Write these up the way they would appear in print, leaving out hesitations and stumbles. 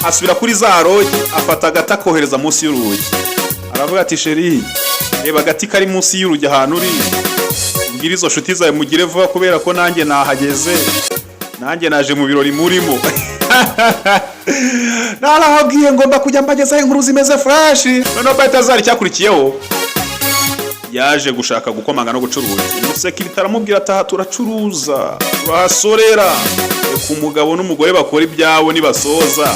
asubira kuri za rogi afata agati akohereza munsi y'urugi. Aravuga ati sheri, reba agati kari munsi y'urugi ahantu uri, ubwire izo nshuti zawe mugire vuba kubera ko nanjye nahageze, nanjye naje mu birori murimo. Narababwiye ngomba kujya mbagezaho inkuru zimeze fresh. Noneho Balthazar cyakurikiyeho yaje gushaka gukomanga no gucuruza. Umusekirite aramubwira ati turacuruza, turahasorera, ku mugabo n'umugore bakora ibyabo nibasoza.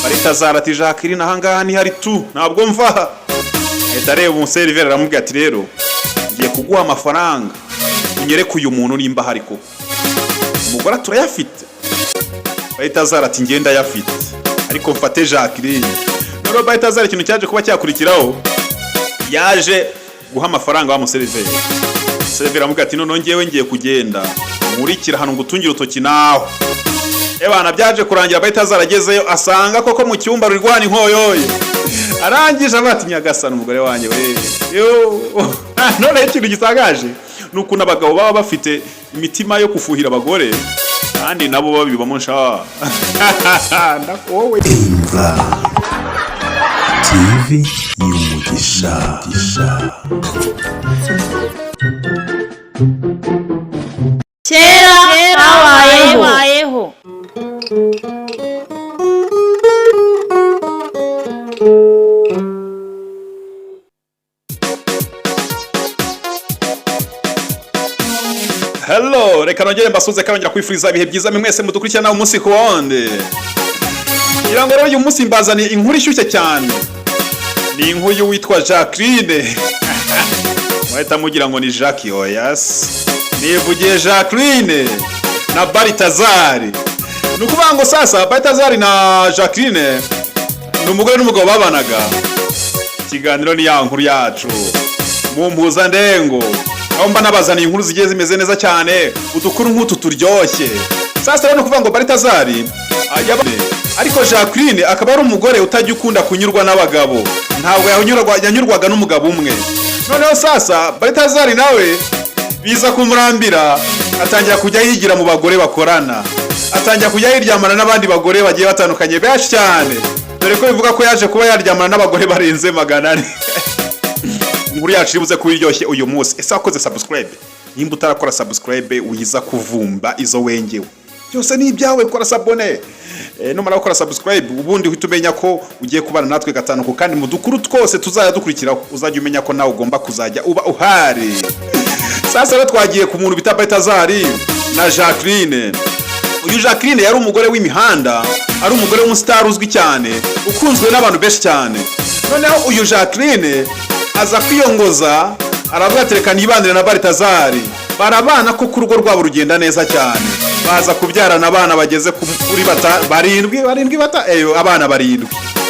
Balthazar ati Jacqueline ahangaha ni hari tu, ntabwo mva. Ahita areba umuseriveri aramubwira ati rero ngiye kuguha amafaranga unyereke uyu muntu nimba hari koko. Umugore turayafite. Balthazar ati ngenda yafite ariko mfate Jacqueline. Noneho Balthazar ikintu cyaje kuba cyakurikiraho yaje guha amafaranga wa museriveri. Museriveri aramubwira ati none ngewe ngiye kugenda nkurikira hano ngutungira utoki naho. Ebana byaje kurangira Balthazar agezeyo asanga koko mu cyumba rurwana inkoyoye. Arangije abati Nyagasani umugore wanjye we. Yo none ikintu gisagaje nuko n'abagabo baba bafite imitima yo kufuhira abagore kandi nabo babibamo nsha. Ndakowe TV y'umugisha. Kera habayeho. Hello, reka nongere mbasuze karongera kwifuriza ibihe byiza mwese mudukurikirana umunsi ku wundi. Ngira ngo rero uyu munsi mbazaniye inkuru ishyushye cyane. Ni inkuru witwa Jacqueline. Wahita mugira ngo ni Jackie Oyas. Nivugiye Jacqueline na Balthazar. Nukuvuga ngo sasa Balthazar na Jacqueline n'umugore n'umugabo babanaga. Ikiganiro ni ya nkuru yacu mu mpuzandengo. Aho mba nabazaniye inkuru zigiye zimeze neza cyane, udukuru nk'utu turyoshye. Sasa rero nukuvuga ngo Balthazar ariko Jacqueline akaba ari umugore utajya ukunda kunyurwa n'abagabo. Ntabwo yanyurwaga n'umugabo umwe. Noneho sasa Balthazar nawe biza kumurambira, atangira kujya yigira mu bagore bakorana, atangira kujya yiryamana n'abandi bagore bagiye batandukanye benshi cyane, dore ko bivuga ko yaje kuba yaryamana n'abagore barenze 400. Inkuru yacu ibuze kuriryoshye uyu munsi. Ese wakoze subscribe? Nimba utarakora subscribe wiza kuvumba izo wengewe. Byose ni ibyawe, kora sabone. Numara gukora subscribe ubundi uhita umenya ko ugiye kubana natwe gatanuko, kandi mu dukuru twose tuzajya dukurikiraho uzajya umenya ko nawe ugomba kuzajya uba uhari. Sasa rero twagiye ku muntu bita Balthazar na Jacqueline. Uyu Jacqueline yari umugore w'imihanda, ari umugore w'umustar uzwi cyane, ukunzwe n'abantu benshi cyane. Noneho uyu Jacqueline aza kwiyongoza, aravuga ati reka nibandire na Balthazar. Barabana ko ku rugo rwabo rugenda neza cyane, baza kubyarana abana bageze kuri barindwi abana 7.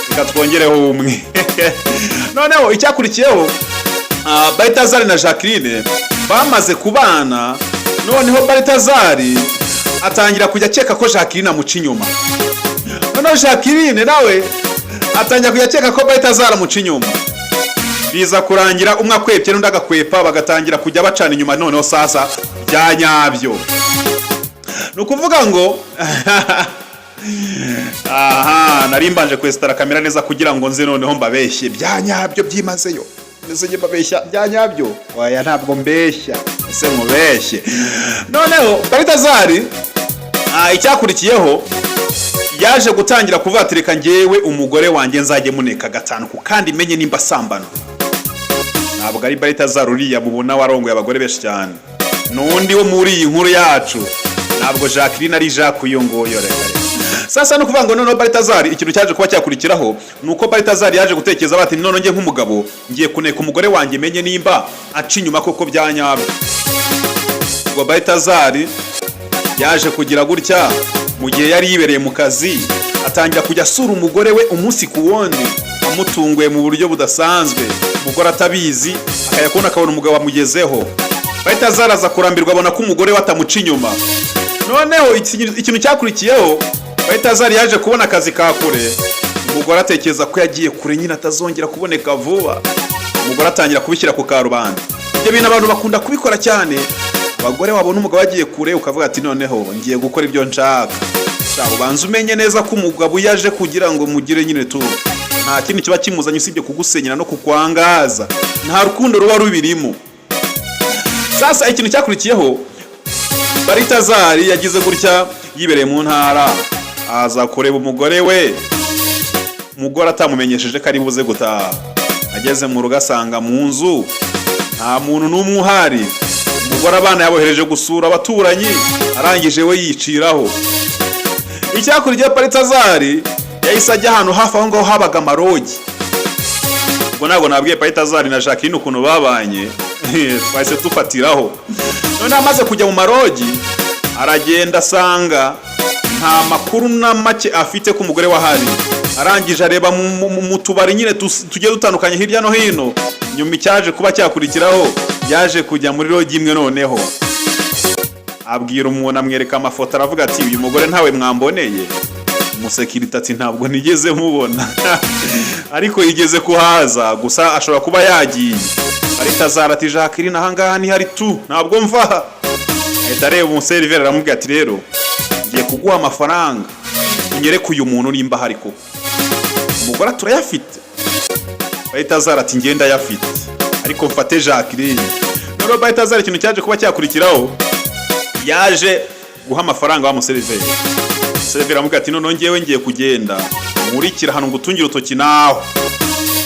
Reka twongereho umwe. Noneho icyakurikiyeho Balthazar na Jacqueline bamaze kubana. Noneho Balthazar atangira kujya akeka ko Jacqueline amuca inyuma. Noneho Jacqueline nawe atangira kujya akeka ko Balthazar amuca inyuma. Biza kurangira umwe akwepye n'undi agakwepa, bagatangira kujya bacana inyuma. Noneho sasa byanyabyo. Nukuvuga ngo aha narimbanje kwestara kamera neza kugira ngo nze noneho mbabeshye byanyabyo byimazeyo. Neze mbabeshya byanyabyo. Oya ntabwo mbeshya, ese mubeshye. Noneho Balthazar icyakurikiyeho yaje gutangira kuvatirika ngewe umugore wanjye nzajye muneka gatanuko kandi menye nimba sambana. Ntabwo ari Balthazar uriya mubona warongoye abagore benshi cyane. Nundi wo muri iyi nkuru yacu. Ntabwo Jacqueline ari Jacques uyongoyo reka. Sasa no kuvuga ngo noneho Balthazar ikintu cyaje kuba cyakurikiraho nuko Balthazar yaje gutekereza bati none nge nk'umugabo ngiye kuneka umugore wanjye menye nimba aca inyuma koko byanyabyo. Ubwo Balthazar yaje kugira gutya mu gihe yari yibereye mu kazi, atangira kujya asura umugore we umunsi ku wundi, amutunguye mu buryo budasanzwe. Umugore atabizi akayakona akabona umugabo amugezeho. Balthazar aza kurambirwa abona ko umugore we atamuca inyuma. Noneho ikintu cyakurikiyeho Balthazar yaje kubona akazi ka kure. Umugore atekereza ko yagiye kure nyine atazongera kuboneka vuba. Umugore atangira kubishyira ku karubanda. Ibyo bintu abantu bakunda kubikora cyane. Abagore wabona umugabo agiye kure ukavuga ati noneho ngiye gukora ibyo nshaka. shaho banza umenye neza ko umugabo yaje kugira ngo mugire nyine tu nta kindi kiba kimuzanye usibye kugusenyera no kukwangaza, nta rukundo ruba rubirimo. Sasa ikintu cyakurikiyeho, Baritazari yagize gutya yibereye mu ntara, aza kureba umugore we, umugore atamumenyesheje ko ari buze gutaha. Ageze mu rugo asanga mu nzu nta muntu n'umwe uhari, umugore abana yabohereje gusura abaturanyi, arangije we yiciraho. Icyakurikiye Baritazari yahise ajya ahantu hafi aho ngaho habaga amarogi. Ubwo ntabwo nabwiye Baritazari na Jacqueline ukuntu babanye, twahise tufatiraho. None amaze kujya mu marogi, aragenda asanga nta makuru na make afite ku mugore wahari. Arangije areba mu tubari nyine tugiye dutandukanye hirya no hino. Nyuma icyaje kuba cyakurikiraho, yaje kujya muri rogi imwe noneho. Abwira umuntu, amwereka amafoto, aravuga ati uyu mugore ntawe mwamboneye. Umusekirite ati ntabwo nigeze mubona. Ariko yigeze kuhaza, gusa ashobora kuba yagiye. Baritazari ati Jacqueline ahangaha ni hari tu, ntabwo mva. Ahita areba umuseriveri aramubwira ati rero ngiye kuguha amafaranga unyereke uyu muntu nimba hari koko. Umugore turayafite. Baritazari ati ngenda yafite, ariko mfate Jacqueline. None Baritazari ikintu cyaje kuba cyakurikiraho, yaje guha amafaranga wa museriveri. Seriveri aramubwira ati none ngewe ngiye kugenda, nkurikira hano ngutungire utoki naho.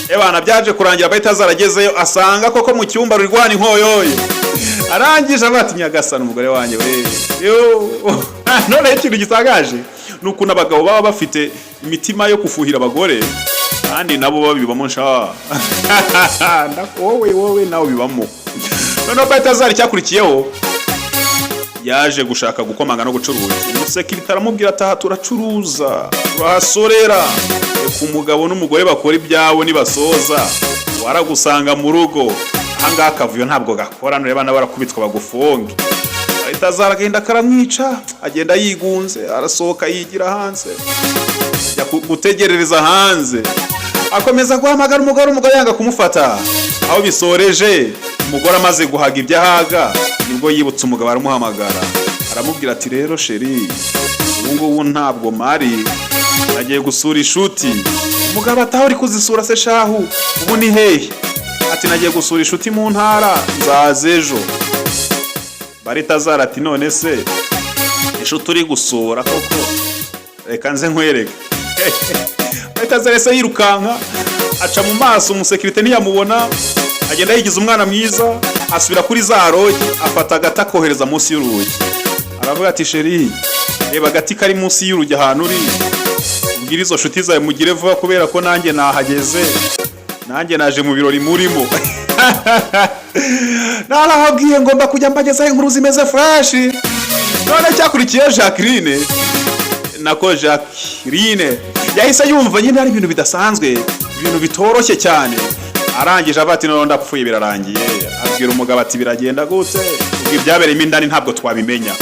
Ebana byaje kurangira Baritazari agezeyo asanga koko mu cyumba rurwana inkoyoye. Arangije abati Nyagasani umugore wanjye we. None ikintu gisangaje nuko n'abagabo baba bafite imitima yo kufuhira abagore kandi nabo babibamo sha. Wowe nawe bibamo. None Baritazari cyakurikiyeho, yaje gushaka gukomanga no gucuruza. Umusekirite aramubwira ati turacuruza, turahasorera. Ku mugabo n'umugore bakora ibyabo nibasoza waragusanga mu rugo. Ahangaha akavuyo ntabwo gakora, nureba barakubitwa bagufonge. Baritazari agenda karamwica, agenda yigunze, arasohoka yigira hanze, ajya gutegerereza hanze. Akomeza guhamagara umugore yanga kumufata. Aho bisoreje, umugore amaze guhaga ibyo ahaga, nibwo yibutse umugabo aramuhamagara. Aramubwira ati rero sheri, ubu ntabwo mari, agiye gusura inshuti. Umugabo ataho uri kuzisura se shahu, ubu ni hehe? Ati nagiye gusura inshuti mu ntara, nzaza ejo. Baritazari ati none se inshuti uri gusura koko? Reka nze nkwereke. Baritazari se yirukanka, aca mu maso, umusekirite ntiyamubona, agenda yigize umwana mwiza, asubira kuri za rogi, afata agati akohereza munsi y'urugi. Aravuga ati sheri, reba agati kari munsi y'urugi ahantu uri, ubwira izo nshuti zawe mugire vuba kubera ko nanjye nahageze, nanjye naje mu birori murimo. Narababwiye ngomba kujya mbagezaho inkuru zimeze fresh. None cyakurikiye Jacqueline yahise yumva nyine ari ibintu bidasanzwe, ibintu bitoroshye cyane. Arangije abati none ndapfuye birarangiye. Abwira umugabo ati biragenda gute? Ubwo ibyabereye indani ntabwo twabimenya.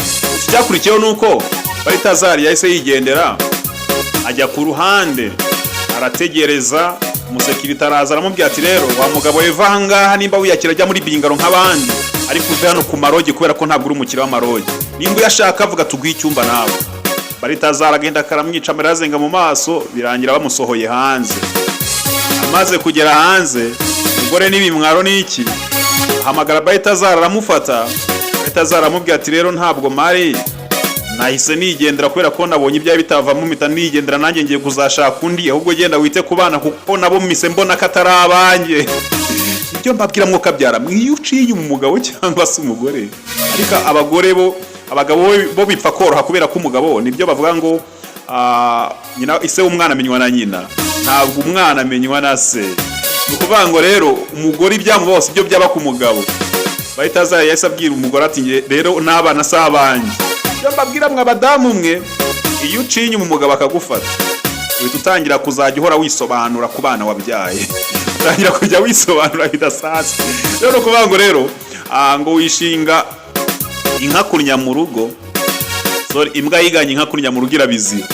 Cyakurikiyeho nuko Baritazari yahise yigendera, ajya ku ruhande arategereza. Umusekirite araza aramubwira ati rero wa mugabo weva ahangaha, nimba wiyakira ajya muri bingaro nk'abandi, ariko uve hano ku marogi kubera ko ntabwo uri umukire w'amarogi. Nimba uyashaka avuga tuguhe icyumba nawe. Baritazari agenda karamwica, amarazenga mu maso, birangira bamusohoye hanze. Amaze kugera hanze, umugore n'ibimwaro n'iki, ahamagara Baritazari aramufata. Baritazari aramubwira ati rero ntabwo mari, nahise nigendera kubera ko nabonye ibyaye bitavamo, mpita nigendera, nanjye ngiye kuzashaka undi, ahubwo genda wite ku bana kuko nabo mise mbona katari abanjye. Ibyo mbabwira mwuka byara mwiyuciye umugabo cyangwa se umugore. Ariko abagabo bo bipfa koroha kubera ko umugabo nibyo bavuga ngo nyina ise w'umwana amenywa na nyina, ntabwo umwana amenywa na se. Nukuvuga ngo rero umugore ibyamu bose ibyo byaba ku mugabo. Baritazari yahise abwira umugore ati rero n'abana si abanjye. Ibyo mbabwira mwe abadamu mwe, iyo uciye inyuma umugabo akagufata, uhita utangira kuzajya uhora wisobanura ku bana wabyaye. Utangira kujya wisobanura bidasanzwe. Rero nukuvuga ngo rero ngo wishinga inka kurya mu rugo, imbwa yiganye inka kurya mu rugo irabizira,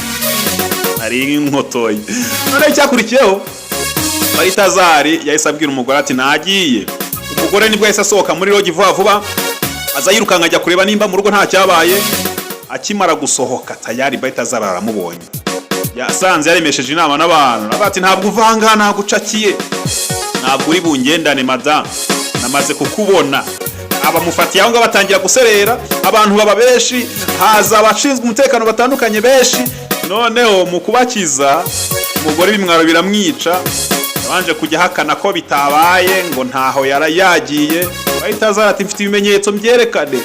ari inkotoye. None cyakurikiyeho, Baritazari yahise abwira umugore ati nagiye. Umugore nibwo yahise asohoka muri rogi vuba vuba, aza yirukanka ajya kureba nimba mu rugo nta cyabaye. akimara gusohoka tayari Balthazar aramubonye, yasanze yaremesheje inama n'abantu abati ntabwo uvanga ntabwo ucakiye, ntabwo uri bungendane madame, namaze kukubona. Abamufatiye aho ngo batangira guserera, abantu baba benshi, haza abashinzwe umutekano batandukanye benshi. Noneho mu kubakiza umugore bimwaro biramwica, abanje kujya hakana ko bitabaye ngo ntaho yarayagiye. Balthazar ati mfite ibimenyetso mbyerekane.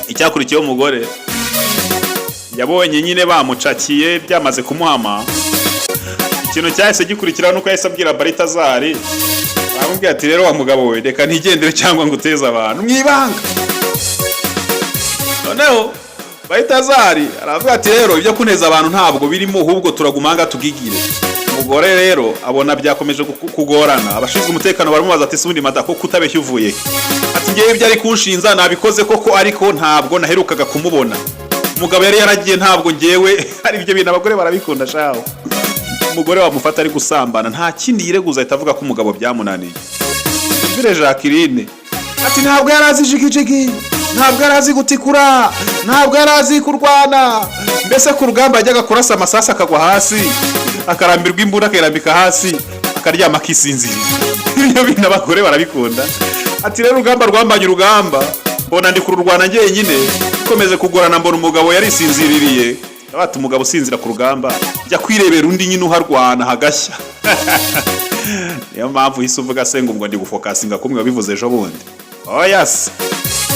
Icyakurikiyeho umugore yabonye nyine bamucakiye byamaze kumuhama. Ikintu cyahise gikurikiraho nuko yahise abwira Balthazar, bamubwiye ati rero wa mugabo we reka ntigendere cyangwa ngo uteze abantu mwibanga. Noneho Balthazar aravuga ati rero ibyo kuneza abantu ntabwo birimo, ahubwo turagumanga tugigire. Umugore rero abona byakomeje kugorana, abashinzwe umutekano baramubaza ati sundi mada ko kutabeshya uvuye. Ati ngiye ibyo ari kunshinza nabikoze koko, ariko ntabwo naherukaga kumubona. Umugabo yari yaragiye, ntabwo ngewe ari ibyo bintu abagore barabikunda shaho. Umugore wamufata ari gusambana nta kindi yireguza ahita avuga ko umugabo byamunaniye. Mbere Jacqueline ati ntabwo yarazi jigijigi, ntabwo yarazi gutikura, ntabwo yarazi kurwana, mbese ku rugamba yajyaga kurasa amasasi akagwa hasi, akarambirwa imbunda akirambika hasi, akaryama akisinzira. Ibyo bintu abagore barabikunda. Ati rero urugamba rwambanye urugamba, mbona ndi kururwana njyenyine, bikomeze kugorana, mbona umugabo yarisinziririye. Abati umugabo usinzira ku rugamba jya kwirebera undi nyine uharwana hagashya. Niyo mpamvu hise uvuga se ngo ndi gufokasinga kumwe wabivuze ejo bundi. Oh yes,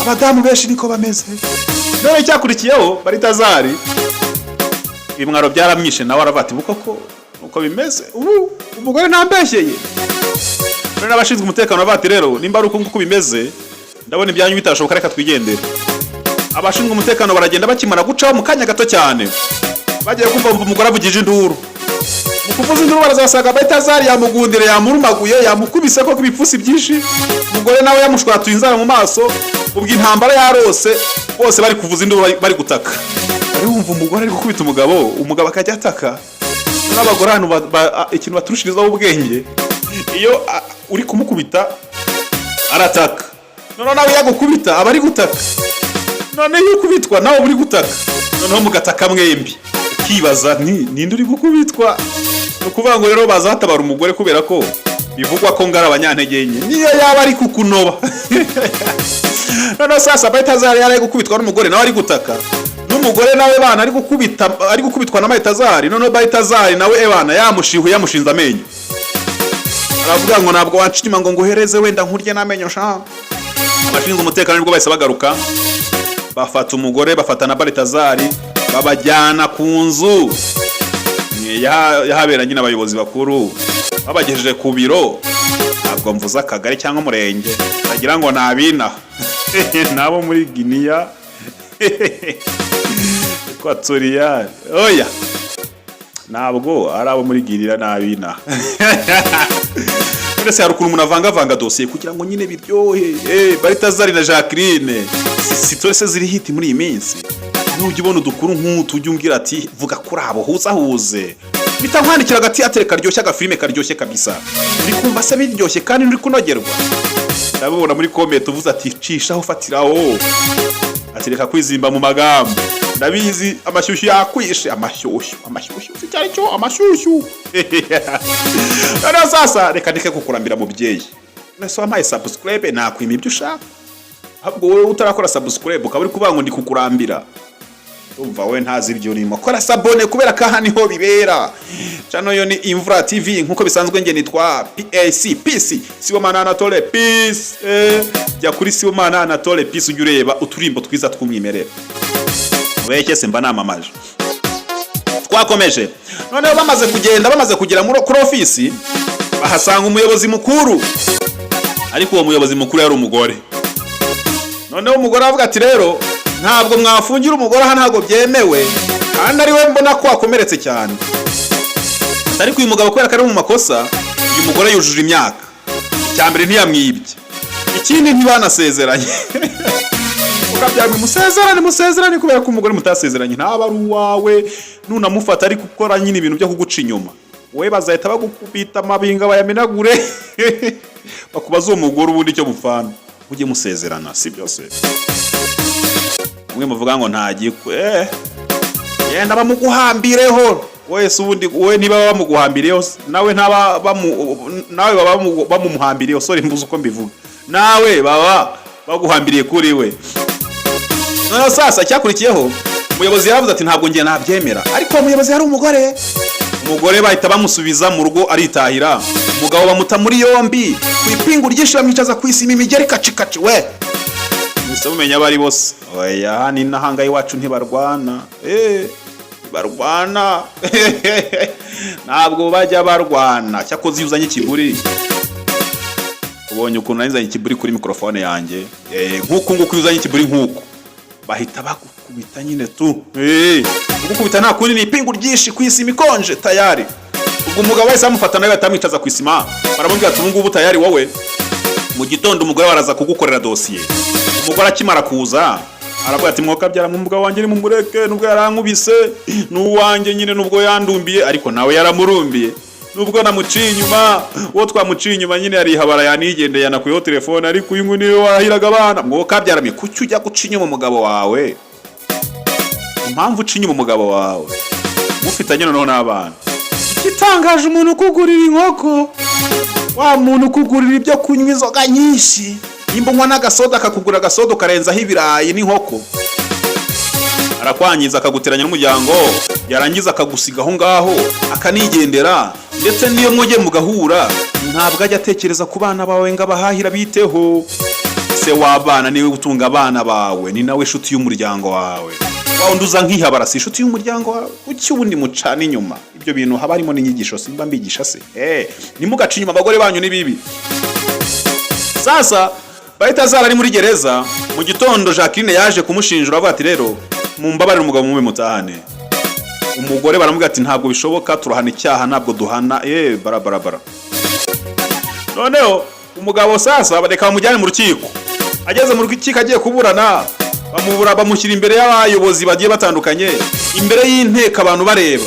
abadamu benshi niko bameze. None cyakurikiyeho Balthazar ibimwaro byaramwishe, nawe aravati bukoko uko bimeze ubu umugore ntambeshyeye. None abashinzwe umutekano bavati rero nimba ari uko bimeze ndabona ibyanyu bitashoboka, reka twigendere. Abashinzwe umutekano baragenda bakimara gucaho mu kanya gato cyane, bagiye kumva umugore avugije induru. Mu kuvuza induru barazasanga Balthazar yamugundire, yamurumaguye, yamukubise ko ibipfusi byinshi. Umugore nawe yamushwatuye inzara mu maso, ubwo intambara yarose, bose bari kuvuza induru bari gutaka. Ari wumva umugore ari gukubita umugabo akajya ataka. N'abagore hano ikintu baturushirizaho ubwenge, iyo uri kumukubita arataka, none nawe yagukubita aba ari gutaka, none yukubitwa nawe uri gutaka, noneho mugataka mwembi ukibaza ninde uri gukubitwa. Ukuvuga ngo rero bazatabara umugore kubera ko bivugwa ko ngara abanyantege nke niyo yaba ari kukunoba. Noneho sasa Balthazar yari gukubitwa n'umugore nawe ari gutaka, n'umugore nawe bana ari gukubitwa na Balthazar. Noneho Balthazar nawe ebana yamushinze amenyo, aravuga ngo ntabwo wancima ngo nguhereze wenda nkurye n'amenyo sha. Abashinzwe umutekano nibwo bahise bagaruka, bafata umugore bafata na Balthazar babajyana ku nzu yahaberanye n'abayobozi bakuru, babagejeje ku biro. Ntabwo mvuza akagari cyangwa umurenge, agira ngo nabina nabo muri Guinea Equatorial, oya ntabwo ari abo muri Guinea nabina. Mbese hari ukuntu umuntu avanga dosiye kugira ngo nyine biryohe. Balthazar na Jacqueline sitose ziri hiti muri iyi minsi. Nujya ubona udukuru nk'utu ujya umbwira ati vuga kuri abo huzahuze, bitankwandikira agati atereka karyoshye, agafilime karyoshye kabisa, uri kumva se biryoshye kandi uri kunogerwa. Ndabona muri comment uvuze ati cishaho fatiraho, ati reka kwizimba mu magambo, ndabizi amashyushyu yakwishe. Amashyushyu cyari cyo amashyushyu. None sasa reka ndeke kukurambira mubyeyi, nese wampaye subscribe nakwima ibyo ushaka, ahubwo wowe utarakora subscribe ukaba uri kuvuga ngo ndi kukurambira. Umva we ntazi ibyo urimo, kora sabone kubera ko aha niho bibera. Channel yo ni Imvura TV, nkuko bisanzwe nge nitwa PAC Peace Sibomana Anatole Peace. Jya kuri Sibomana Anatole Peace ujye ureba uturimbo twiza tw'umwimerere. Weke simba namamaje. Twakomeje. Noneho bamaze kugera kuri office, bahasanga umuyobozi mukuru, ariko uwo muyobozi mukuru yari umugore. Noneho umugore avuga ati rero ntabwo mwafungira umugore aha, ntabwo byemewe, kandi ari we mbona ko akomeretse cyane. Ariko uyu mugabo kubera ko ari mu makosa, uyu mugore yujuje imyaka. Icyambere ntiyamwibye, ikindi ntibanasezeranye. Ukabyamwe musezerane kubera ko umugore mutasezeranye ntaba ari uwawe, nunamufata ari gukora nyine ibintu byo kuguca inyuma, we bazahita bagukubita amabinga bayamenagure. Bakubaza uwo mugore ubundi icyo mufana, ujye musezerana, si byose. umwe muvuga ngo ntagikwe yenda bamuguhambireho wese ubundi we niba bamuguhambireho nawe baba bamumuhambireho sorry mbuze uko mbivuga nawe baba baguhambiriye kuri we. None sasa cyakurikiyeho umuyobozi yaravuze ati ntabwo ngiye nabyemera, ariko umuyobozi yari umugore bahita bamusubiza mu rugo aritahira. Umugabo bamuta muri yombi ku ipingu ryinshi bamwicaza ku isima imigeri kacikaci we. Mwese mumenya bari bose oya hani nahanga iwacu ntibarwana barwana ntabwo bajya barwana. Cyakoze uzanye ikiburi ubonye ukuntu nanizanye ikiburi kuri mikrofone yanjye nkuko uzanye ikiburi nkuko bahita bakukubita nyine tu ukukubita nta kundi ni ipingu ryinshi ku isima ikonje tayari. Ubwo umugabo wese amufata nawe batamwicaza ku isima baramubwira ati ubungubu tayari wowe mu gitondo umugore waraza kugukorera dosiye. Umugore akimara kuza aravuga ati mwoka byara mu mugabo wanjye ni mumureke nubwo yarankubise n'uwanjye nyine nubwo yandumbiye ariko nawe yaramurumbiye nubwo namuciye inyuma uwo twamuciye inyuma nyine yari habara yanigendeye yanakuyeho telefone ariko uyu nguni wahiraga abana mwoka byarami kuki ujya guca inyuma umugabo wawe. Impamvu uca inyuma umugabo wawe mufitanye noneho n'abana. Igitangaje umuntu ukugurira inkoko wa muntu ukugurira ibyo kunywa inzoga nyinshi imbonwa n'agasoda akakugura agasoda karenzaho ibirayi n'inkoko arakwangiza akaguteranya n'umuryango yarangiza akagusiga aho ngaho akanigendera. Ndetse niyo mwoge mugahura ntabwo ajya atekereza ku bana bawe ngo abahahira biteho. Se w'abana niwe gutunga abana bawe ni nawe shuti y'umuryango wawe wa unduza nk'ihabara si shuti y'umuryango wawe uki ubundi mucana inyuma. Ibyo bintu haba harimo n'inyigisho simba mbigisha se nimugaca inyuma abagore banyu ni bibi. Sasa bahita zara ari muri gereza mu gitondo Jacqueline yaje kumushinjura avuga ati rero mumbabarire umugabo mube mutahane. Umugore baramubwira ati ntabwo bishoboka turahana icyaha ntabwo duhana barabara. Noneho umugabo sasa bareka bamujyane mu rukiko. Ageze mu rukiko agiye kuburana bamushyira imbere y'abayobozi bagiye batandukanye imbere y'inteko abantu bareba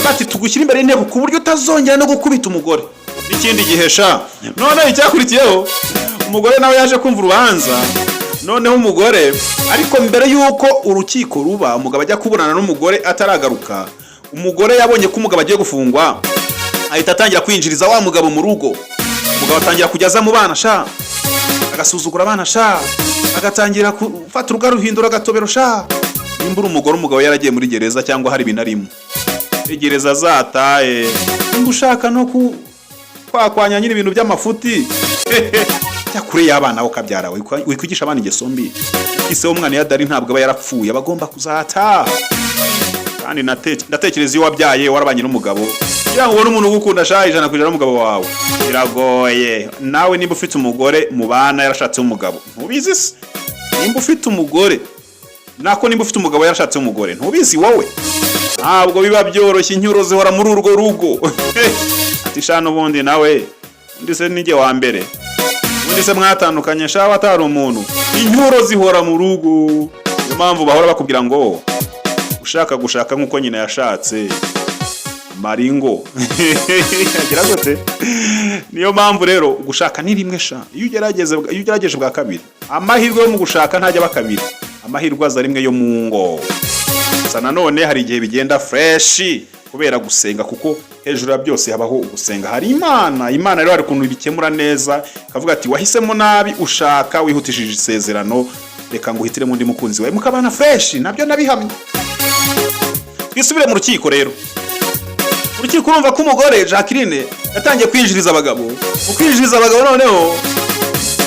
bati tugushyira imbere y'inteko ku buryo utazongera no gukubita umugore n'ikindi gihesha. None icyakurikiyeho umugore nawe yaje kumva urubanza. Noneho umugore ariko mbere yuko urukiko ruba umugabo ajya kuburana n'umugore ataragaruka umugore yabonye ko umugabo agiye gufungwa ahita atangira kwinjiriza wa mugabo mu rugo. Umugabo atangira kujyaza mu bana sha agasuzugura abana sha agatangira gufata uruga ruhindura agatobero sha. Nimbura umugabo yaragiye muri gereza cyangwa hari binarimo gereza zataye ngushaka no kwakwanya nyine ibintu by'amafuti cyakure y'abana ukabyara wikwigisha abana ingeso mbi. Ise umwana yadari ntabwo aba yarapfuye abagomba kuzata. Kandi ndatekereza iyo wabyaye warabanye n'umugabo kugira ngo ubone umuntu ugukunda sha ijana kujana n'umugabo wawe biragoye. Nawe nimba ufite umugore mu bana yarashatse umugabo ntubizi se. Nimba ufite umugore nako nimba ufite umugabo yarashatse umugore ntubizi wowe ntabwo biba byoroshye. Inyuro zihora muri urwo rugo ati sha n'ubundi nawe undi se nige wa mbere undi se mwatandukanye sha watari umuntu. Inyuro zihora mu rugo niyo mpamvu bahora bakubwira ngo gushaka nkuko nyina yashatse maringo agira gute. Niyo mpamvu rero gushaka ni rimwe sha iyo ugerageje bwa kabiri amahirwe yo mu gushaka ntajya bakabiri amahirwe aza rimwe yo mu ngo. Sana none hari igihe bigenda fresh kubera gusenga kuko hejuru ya byose habaho gusenga. Hari Imana rero hari kuntu bikemura neza kavuga ati wahisemo nabi ushaka wihutishije isezerano reka ngo uhitire mu ndi mukunzi wawe mukabana fresh nabyo nabihamye. Twisubire mu rukiko rero. Urukiko urumva ko umugore Jacqueline yatangiye kwinjiriza abagabo. Ukwinjiriza abagabo noneho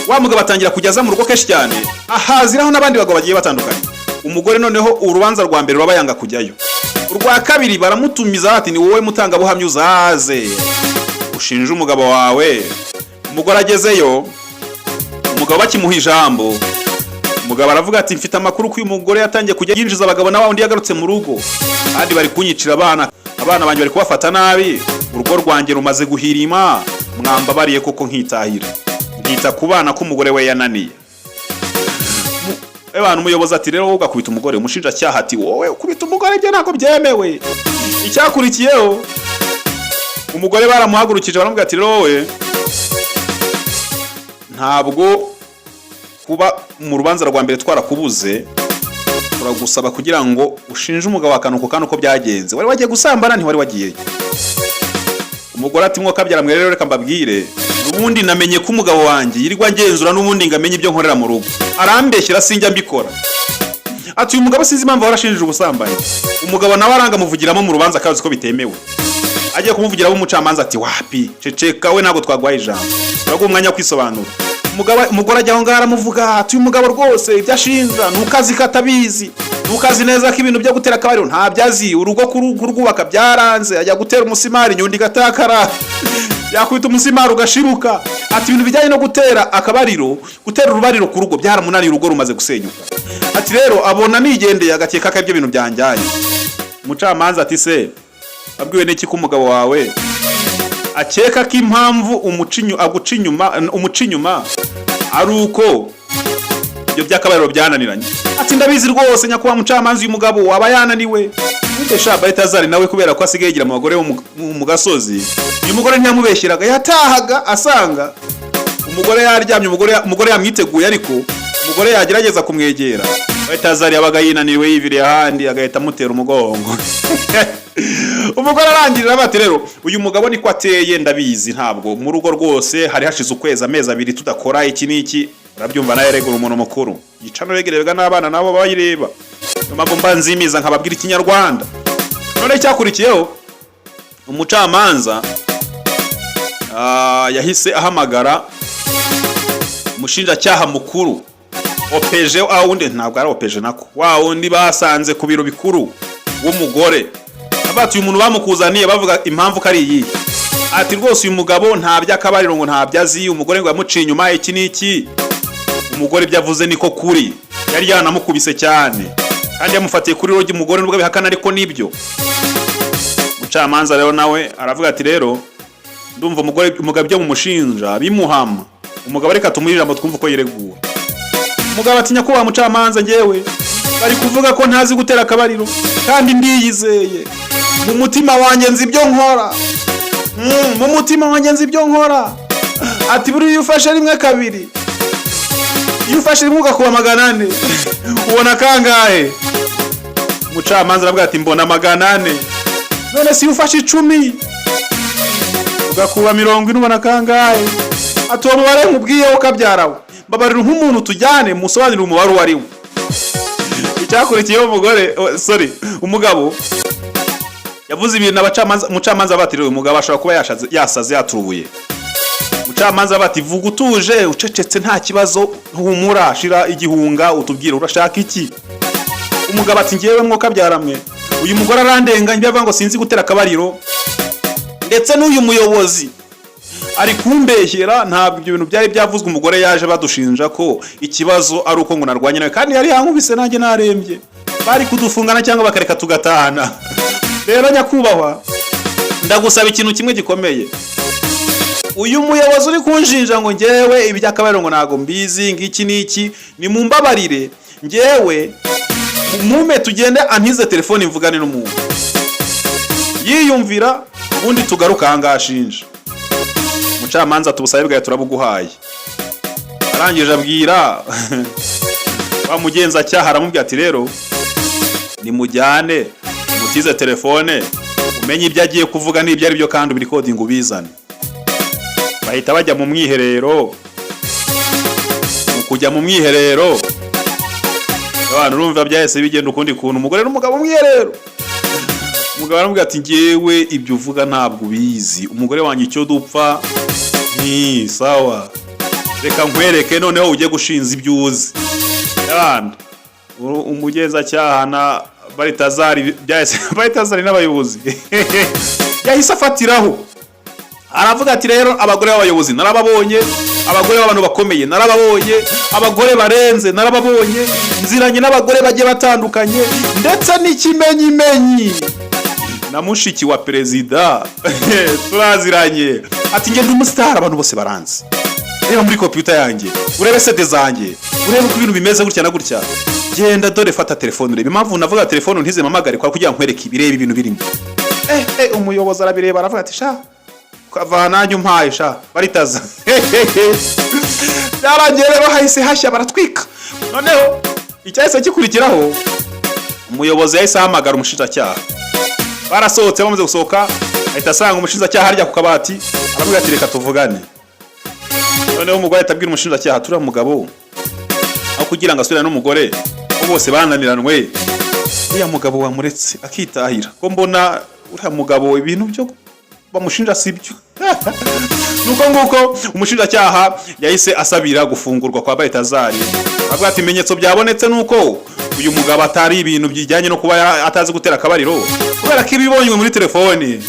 wa mugabo atangira kujyaza mu rugo kenshi cyane ahaziraho n'abandi bagabo bagiye batandukanye. Umugore noneho urubanza rwa mbere rubayanga kujyayo. Urwa kabiri baramutumiza ati ni wowe mutanga buhamya uzaze ushinja umugabo wawe. Umugore agezeyo umugabo bakimuha ijambo umugabo aravuga ati mfite amakuru ko uyu mugore yatangiye kujya yinjiza abagabo na wundi yagarutse mu rugo kandi bari kunyicira abana banjye bari kubafata nabi. Urugo rwanjye rumaze guhirima mwambabariye koko nkitahira nkita ku bana ko umugore we yananiye. Abantu umuyobozi ati rero ugakubita umugore umushinjacyaha ati wowe ukubita umugore byo nako byemewe. Icyakurikiyeho umugore baramuhagurukije baramubwira ati rero wowe ntabwo kuba mu rubanza rwa mbere twarakubuze turagusaba kugira ngo ushinje umugabo wakanuko kandi uko byagenze. Wari wagiye gusambana ntiwari wagiye. Umugore ati mwoka byaramwe rero reka mbabwire. Ubundi namenye ko umugabo wanjye yirirwa ngenzura n'ubundi ngamenye ibyo nkorera mu rugo. Arambeshyira sinjya mbikora. Ati uyu mugabo sinzi impamvu warashinjije ubusambanyi. Umugabo nawe aranga muvugiramo mu rubanza akazi ko bitemewe. Agiye kumuvugira umucamanza ati wapi ceceka we ntago twagwaye ijambo. Urago umwanya kwisobanura. Umugore ajya aho ngaho aramuvuga ati uyu mugabo rwose ibyo ashinja nukazi katabizi. Nukazi neza ko ibintu byo gutera akabariro nta byazi urugo kurwubaka byaranze ajya gutera umusimari nyundi gatakara. Yakwita umusimari ugashibuka. Ati ibintu bijyanye no gutera akabariro gutera urubariro ku rugo byaramunaniye urugo rumaze gusenyuka. Ati rero abona nigendeye agakeka ko ibyo bintu byanjyanye. Umucamanza ati se abwiwe n'iki ko umugabo wawe akeka ko impamvu umucinyuma ari uko ibyo byakabariro byananiranye. Ati ndabizi rwose nyakuba mucamanza uyu mugabo waba yananiwe. Ndesha Balthazar nawe kubera ko asigaye yigira mu bagore mu gasozi. Uyu mugore ntiyamubeshyiraga yatahaga asanga umugore yaryamye umugore yamwiteguye ariko umugore yagerageza kumwegera. Balthazar yabaga yinaniwe yiviriye ahandi agahita amutera umugongo. Umugore arangirira bati rero uyu mugabo niko ateye ndabizi ntabwo mu rugo rwose hari hashize ukwezi amezi 2 tudakora iki niki. Urabyumva naye regura umuntu mukuru yicano yegererwa n'abana nabo bayireba. Mpamvu mbanzimiza nkababwira ikinyarwanda. None cyakurikiyeho umucamanza yahise ahamagara umushinja cyaha mukuru OPG awundi ntabwo ari OPG nako wa wundi basanze ku biro bikuru w'umugore. Abati uyu muntu bamukuzaniye bavuga impamvu kari iyi. Ati rwose uyu mugabo nta byakabariro ngo nta byazi umugore ngo yamuciye inyuma iki niki. Umugore byavuze niko kuri yari yanamukubise cyane kandi yamufatiye kuri rogi umugore nubwo bihakana ariko nibyo. Umucamanza rero nawe aravuga ati rero ndumva umugabo byo mu mushinja bimuhama. Umugabo reka tumurira ijambo twumva ko yiregura. Umugabo atinya ko wa mucamanza ngewe bari kuvuga ko ntazi gutera akabariro kandi ndiyizeye mu mutima wanjye nzi ibyo nkora. Mu mutima wanjye nzi ibyo nkora. Ati buri ufashe rimwe kabiri iyo ufashe rimwe ugakuba 400 ubona kangahe? Umucamanza aravuga ati mbona 400. None si ufashe 10 ugakuba 40 ubona kangahe? Ati uwo mubare nkubwiye ukabyarawe babarira nk'umuntu tujyane musobanurira umubare wari we. Icyakurikiyeho umugabo yavuze ibintu umucamanza batirira umugabo ashobora kuba yasaze yaturubuye. Umucamanza bati vuga utuje ucecetse nta kibazo humura shira igihunga utubwire urashaka iki. Umugabo ati ngewe mwoka byaramwe uyu mugore arandenga njye ngo sinzi gutera akabariro ndetse n'uyu muyobozi ari kumbeshyera ntabwo ibyo bintu byari byavuzwe. Umugore yaje badushinja ko ikibazo ari uko ngo narwanye nawe kandi yari yankubise nanjye narembye bari kudufungana cyangwa bakareka tugatahana. Rero nyakubahwa ndagusaba ikintu kimwe gikomeye. Uyu muyobozi uri kunshinja ngo ngewe ibyakabariro ngo nago mbizi ngiki niki ni mumbabarire ngewe mume tugende antize telefone mvugane n'umuntu yiyumvira ubundi tugaruka hangashinja. Umucamanza tubusabe bwaye turabuguhaye. Arangije abwira wa mugenza cyaha aramubwira ati rero ni mujyane mutize telefone umenye ibyo agiye kuvuga n'ibyo ari byo kandi ubiri coding ubizane. Bahita bajya mu mwiherero. Kujya mu mwiherero abantu urumva byahise bigenda ukundi kuntu umugore n'umugabo mwiherero. Umugabo aramubwira ati ngewe ibyo uvuga ntabwo ubizi umugore wanjye icyo dupfa ni sawa reka nkwereke noneho ujye gushinza ibyo uzi. Yabandi umugeza cyahana Balthazar n'abayobozi yahise afatiraho aravuga ati rero abagore b'abayobozi narababonye, abagore b'abantu bakomeye narababonye, abagore barenze narababonye, nziranye n'abagore bagiye batandukanye ndetse n'ikimenyimenyi na mushiki wa perezida turaziranye. Ati ngende umustar abantu bose baranze. Reba muri computer yanjye urebe CD zanjye urebe ko ibintu bimeze gutya na gutya. Genda dore fata telefone urebe impamvu navuga telefone ntize mamagare kwa kugira nkwereke ibirebe ibintu birimo. Umuyobozi arabireba aravuga ati sha kavananye umpaye sha Balthazar. Byarangiye rero hahise hashya baratwika. Noneho icyahise gikurikiraho umuyobozi yahise ahamagara umushinjacyaha. Barasohotse, bamaze gusohoka ahita asanga umushinjacyaha harya ku kabati, aramubwira ati reka tuvugane. Noneho umugore ahita abwira umushinjacyaha, turiya mugabo aho kugira ngo asubirane n'umugore ko bose bananiranwe, uriya mugabo wamuretse akitahira, ko mbona uriya mugabo ibintu byo bamushinja sibyo. Nuko nguko umushinjacyaha yahise asabira gufungurwa kwa Balthazar. Avuga ati ibimenyetso byabonetse nuko uyu mugabo atari ibintu bijyanye no kuba atazi gutera akabariro, kubera ko ibibonywe muri telefoni.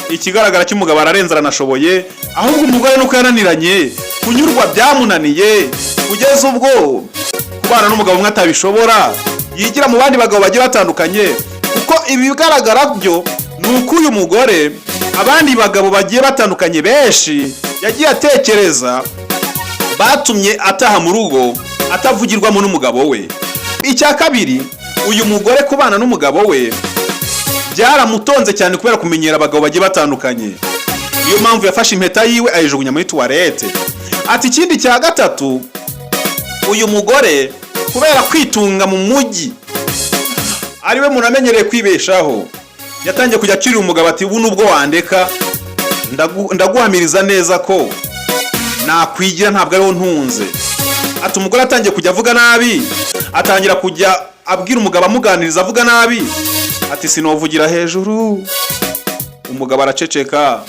Ikigaragara cy'umugabo ararenza aranashoboye, ahubwo umugore nuko yananiranye, kunyurwa byamunaniye kugeza ubwo kubana n'umugabo umwe atabishobora, yigira mu bandi bagabo bagiye batandukanye. Kuko ibigaragara byo nuko uyu mugore abandi bagabo bagiye batandukanye benshi yagiye atekereza batumye ataha mu rugo atavugirwamo n'umugabo we. Icya kabiri, uyu mugore kubana n'umugabo we byaramutonze cyane kubera kumenyera abagabo bagiye batandukanye. Niyo mpamvu yafashe impeta yiwe ayijugunya muri toilette. Ati ikindi cya gatatu, uyu mugore kubera kwitunga mu mujyi ariwe munamenyereye kwibeshaho, yatangiye kujya acira umugabo ati ubu nubwo wandeka ndaguhamiriza neza ko nakwigira ntabwo ariho ntunze. Ati umugore atangiye kujya avuga nabi, atangira kujya abwira umugabo amuganiriza avuga nabi, ati sinovugira hejuru. Umugabo araceceka,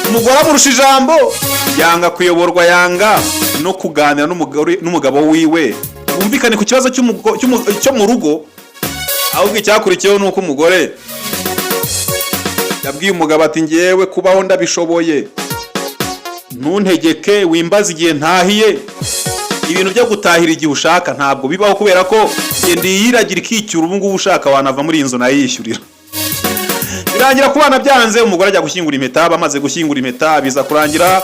umugore amurusha ijambo, yanga kuyoborwa, yanga no kuganira n'umugabo wiwe bumvikane ku kibazo cyo mu rugo. Ahubwo icyakurikiyeho nuko umugore yabwiye umugabo ati ngewe kubaho ndabishoboye, ntuntegeke wimbaza igihe ntahiye. Ibintu byo gutahira igihe ushaka ntabwo bibaho, kubera ko ngende yiragira ikicyura, ubu ngubu ushaka wanava muri inzu nayishyurira. Birangira kubana byanze, umugore ajya gushyingura impeta. Bamaze gushyingura impeta biza kurangira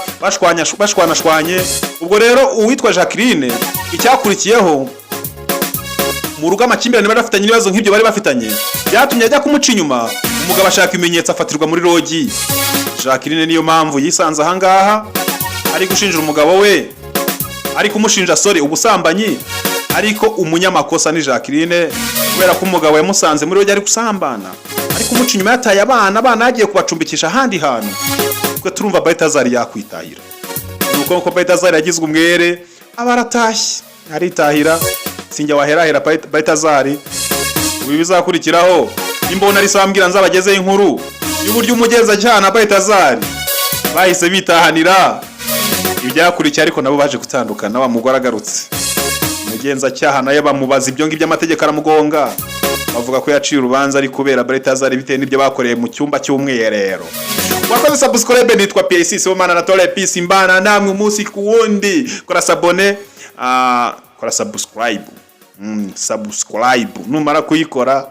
bashwanashwanye. Ubwo rero uwitwa Jacqueline icyakurikiyeho mu rugo amakimbirane bari bafitanye, ibibazo nk'ibyo bari bafitanye byatumye ajya kumuca inyuma. Umugabo ashaka ibimenyetso afatirwa muri rogi. Jacqueline niyo mpamvu yisanze ahangaha ari gushinja umugabo we, ari kumushinja ubusambanyi, ariko umunyamakosa ni Jacqueline kubera ko umugabo yamusanze muri rogi ari gusambana, ari kumuca inyuma yataye abana yagiye kubacumbikisha ahandi hantu. Twe turumva Balthazar yakwitahira. Nuko ko Balthazar yagizwe umwere abaratashye aritahira. Sinjya waherahera Balthazar. Ubu bizakurikiraho imbona risambwira nzabagezeho inkuru y'uburyo umugenza cyana Balthazar bahise bitahanira. Ibyakurikiye ariko nabo baje gutandukana. Wa mugore agarutse, umugenza cyaha naye bamubaza ibyo ngibyo amategeko aramugonga, bavuga ko yaciye urubanza ari kubera Balthazar bitewe n'ibyo bakoreye mu cyumba cy'umwiherero. Wakoze subscribe, nitwa PAC Sibomana na Tole Peace imbana namwe umunsi ku wundi. Kora sabone, kora subscribe. Subscribe numara kuyikora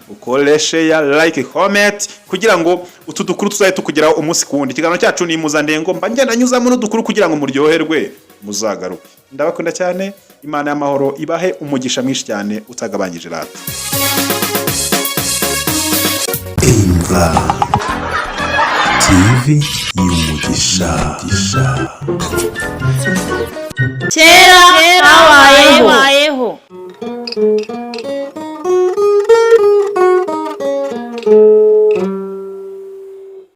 ukore share, like, comment kugira ngo utu dukuru tuzaye tukugeraho umunsi ku wundi. Ikiganiro cyacu ni Muzandengo, mba ngenda nyuzamo n'udukuru kugira ngo muryoherwe muzagaruke. Ndabakunda cyane, Imana y'amahoro ibahe umugisha mwinshi cyane utagabanyije rata. TV y'umugisha.